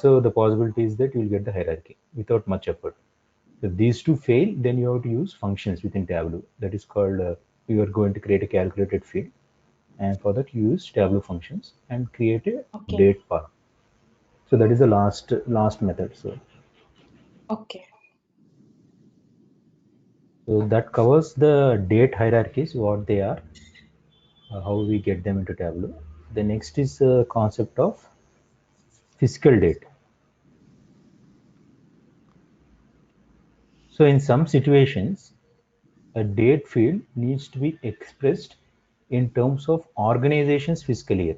also the possibility is that you will get the hierarchy without much effort. If these two fail, then you have to use functions within Tableau. That is called, you are going to create a calculated field. And for that, you use Tableau functions and create a Okay. date path. So that is the last method. Okay. So that covers the date hierarchies, what they are, how we get them into Tableau. The next is the concept of fiscal date. So in some situations, a date field needs to be expressed in terms of organization's fiscal year.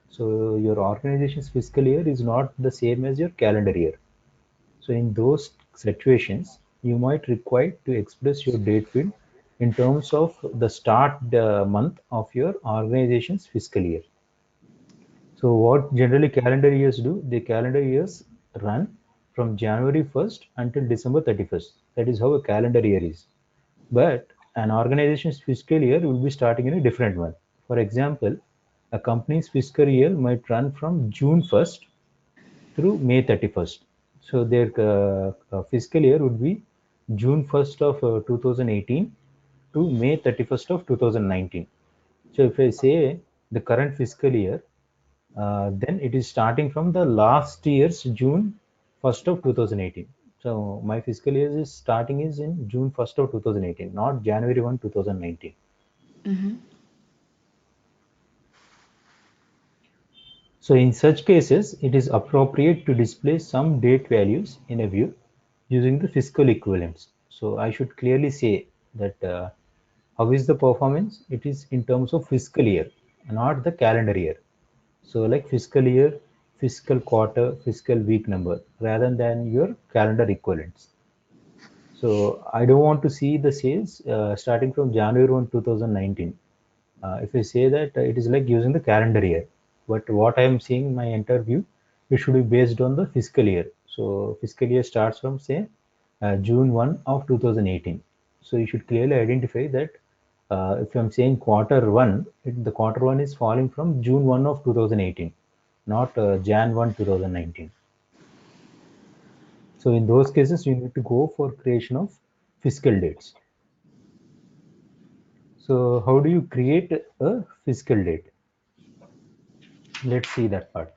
So your organization's fiscal year is not the same as your calendar year. So in those situations, you might require to express your date field in terms of the start month of your organization's fiscal year. So what generally calendar years do? The calendar years run from January 1st until December 31st. That is how a calendar year is. But an organization's fiscal year will be starting in a different one. For example, a company's fiscal year might run from June 1st through May 31st. So their fiscal year would be June 1st of 2018 to May 31st of 2019. So if I say the current fiscal year, then it is starting from the last year's June 1st of 2018. So my fiscal year is starting is in June 1st of 2018, not January 1, 2019. Mm-hmm. So in such cases, it is appropriate to display some date values in a view using the fiscal equivalents. So I should clearly say that how is the performance? It is in terms of fiscal year, not the calendar year. So like fiscal year, fiscal quarter, fiscal week number, rather than your calendar equivalents. So I don't want to see the sales starting from January 1, 2019. If I say that it is like using the calendar year, but what I am seeing in my interview, it should be based on the fiscal year. So fiscal year starts from say June 1 of 2018. So you should clearly identify that if I'm saying quarter one, the quarter one is falling from June 1 of 2018, not Jan 1 2019. So in those cases, you need to go for creation of fiscal dates. So how do you create a fiscal date? Let's see that part.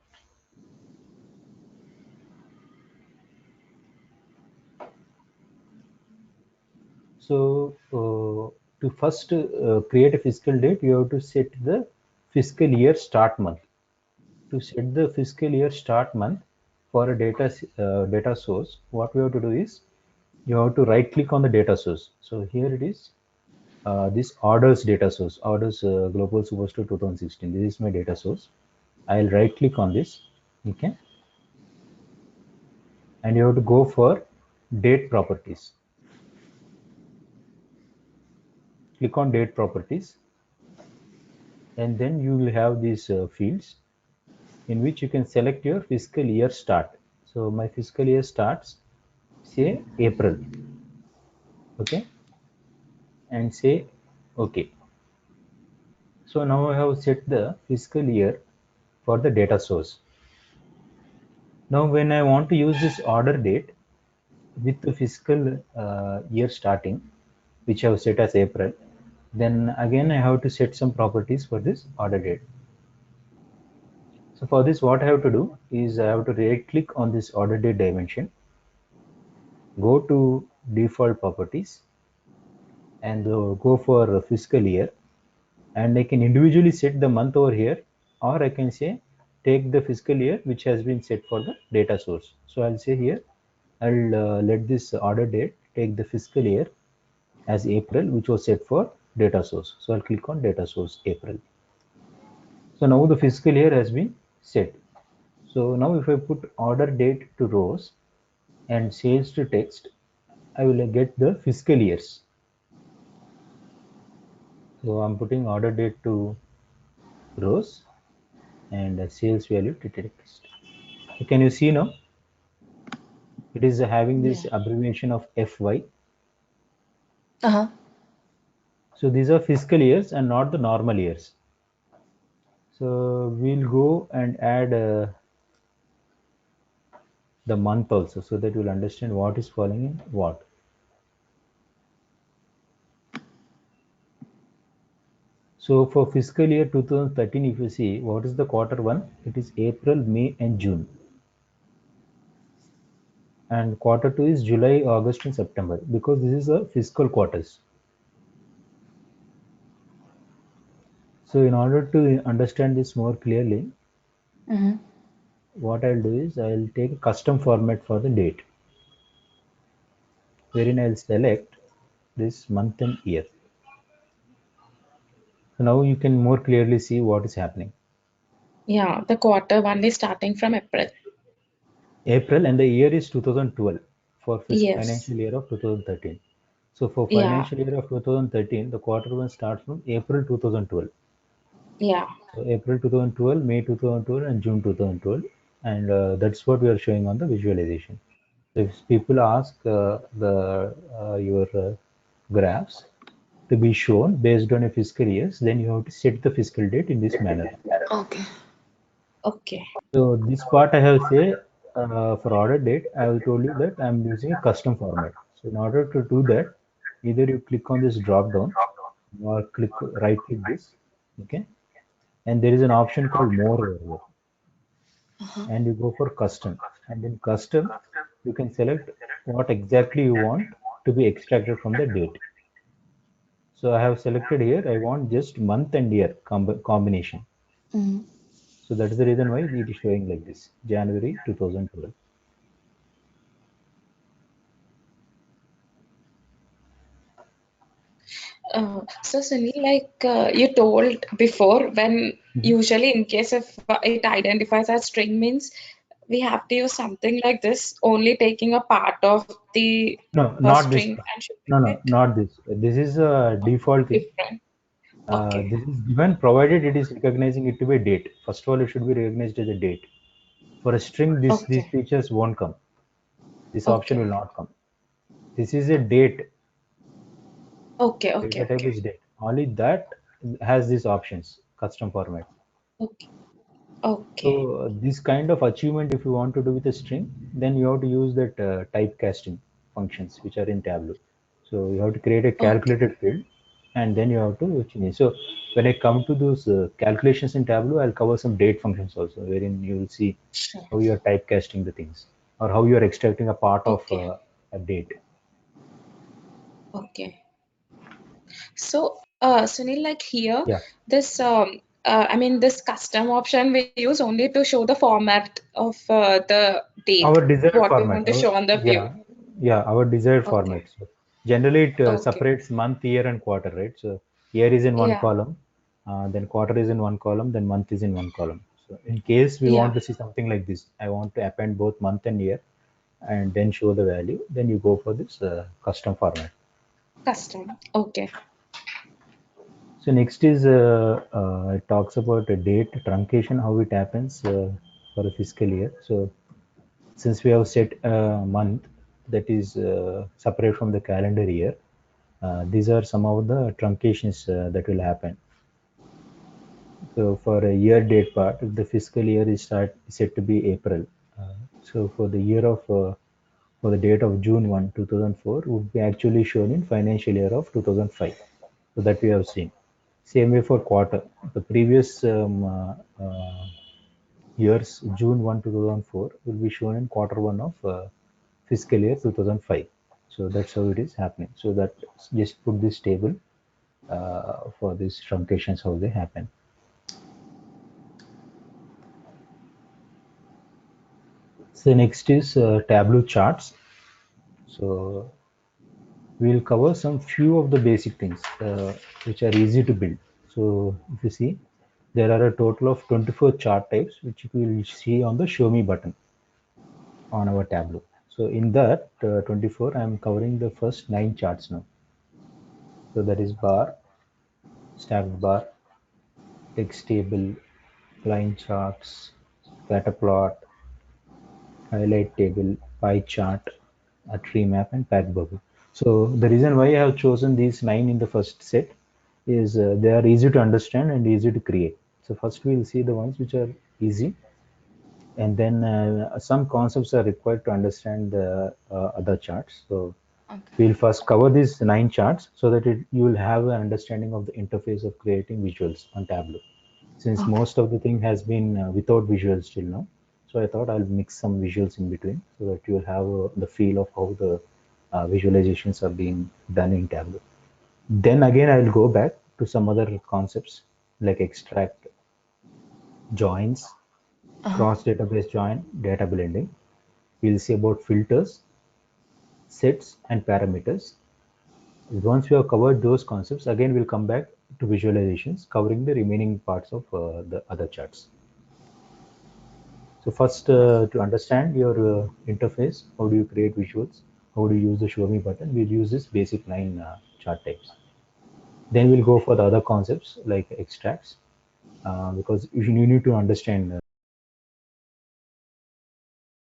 So to first create a fiscal date, you have to set the fiscal year start month. To set the fiscal year start month for a data source, what we have to do is you have to right click on the data source. So here it is, this orders data source, orders global superstore 2016. This is my data source. I'll right click on this. Okay, and you have to go for date properties. Click on date properties, and then you will have these fields in which you can select your fiscal year start. So my fiscal year starts say April. Okay, and say okay. So now I have set the fiscal year for the data source. Now when I want to use this order date with the fiscal year starting, which I have set as April, then again I have to set some properties for this order date. So for this, what I have to do is I have to right click on this order date dimension, go to default properties, and go for fiscal year, and I can individually set the month over here, or I can say take the fiscal year which has been set for the data source. So I'll say here, I'll let this order date take the fiscal year as April, which was set for data source. So I'll click on data source April. So now the fiscal year has been set. So now if I put order date to rows and sales to text, I will get the fiscal years. So I'm putting order date to rows and sales value to text. So can you see now? It is having Yeah. this abbreviation of FY. Uh-huh. So these are fiscal years and not the normal years. So we'll go and add the month also, so that you'll understand what is falling in what. So for fiscal year 2013, if you see what is the quarter one, it is April, May, and June. And quarter two is July, August, and September, because this is a fiscal quarters. So in order to understand this more clearly, Mm-hmm. what I'll do is I'll take a custom format for the date, wherein I'll select this month and year. So now you can more clearly see what is happening. Yeah, the quarter one is starting from April. April, and the year is 2012 for Yes. financial year of 2013. So for Yeah. financial year of 2013, the quarter one starts from April 2012. Yeah. So April 2012, May 2012, and June 2012, and that's what we are showing on the visualization. So if people ask the your graphs to be shown based on a fiscal years, then you have to set the fiscal date in this manner. Okay. Okay. So this part I have say for order date, I have told you that I am using a custom format. So in order to do that, either you click on this drop down or click right click this, okay, and there is an option called more over here, Uh-huh. and you go for custom, and in custom you can select what exactly you want to be extracted from the date. So I have selected here, I want just month and year combination. Mm-hmm. So that is the reason why it is showing like this, January 2012. So Sunil, like you told before, when Mhm. usually in case if it identifies as string means we have to use something like this, only taking a part of the No, not this string part. and shipping No, no, it not this. This is a default thing. different. Okay. This is given provided it is recognizing it to be a date. First of all, it should be recognized as a date. For a string, these Okay. features won't come. This option will Okay. not come. This is a date. Okay. Okay. Data type Okay. is date. Only that has these options, custom format. Okay. Okay. So this kind of achievement, if you want to do with a string, then you have to use that typecasting functions which are in Tableau. So you have to create a Okay. calculated field, and then you have to change. So when I come to those calculations in Tableau, I'll cover some date functions also, wherein you will see Sure. how you are typecasting the things, or how you are extracting a part of Okay. a date. Okay. So, Sunil, like here, Yeah, this I mean, this custom option we use only to show the format of the date, our desired what we format. want to show on the view. Our desired Okay. format. So generally it Okay. separates month, year, and quarter, right? So year is in one Yeah. column, then quarter is in one column, then month is in one column. So in case we want Yeah. to see something like this, I want to append both month and year, and then show the value, then you go for this custom format. Custom. Okay. So next is it talks about a date truncation, how it happens for a fiscal year. So since we have set a month that is separate from the calendar year, these are some of the truncations that will happen. So for a year date part, if the fiscal year is set to be April, so for the year of for the date of June 1, 2004 would be actually shown in financial year of 2005. So that we have seen. Same way for quarter. The previous years, June 1 2004 will be shown in quarter one of fiscal year 2005. So that's how it is happening. So that just put this table for these truncations, how they happen. So next is Tableau charts. So we'll cover some few of the basic things which are easy to build. So if you see, there are a total of 24 chart types which you will see on the show me button on our Tableau. So in that 24, I am covering the first 9 charts now. So that is bar, stacked bar, text table, line charts, scatter plot, highlight table, pie chart, a tree map, and path bubble. So the reason why I have chosen these 9 in the first set is they are easy to understand and easy to create. So first we will see the ones which are easy, and then some concepts are required to understand the other charts. So Okay. we'll first cover these 9 charts so that you will have an understanding of the interface of creating visuals on Tableau. Since Okay. most of the thing has been without visuals till now, so I thought I'll mix some visuals in between so that you'll have the feel of how the visualizations are being done in Tableau. Then again, I'll go back to some other concepts like extract, joins, Uh-huh. cross database join, data blending. We'll see about filters, sets, and parameters. Once we have covered those concepts, again we'll come back to visualizations, covering the remaining parts of the other charts. So first, to understand your interface, how do you create visuals? How do you use the show me button? We'll use this basic 9 chart types. Then we'll go for the other concepts like extracts, because you need to understand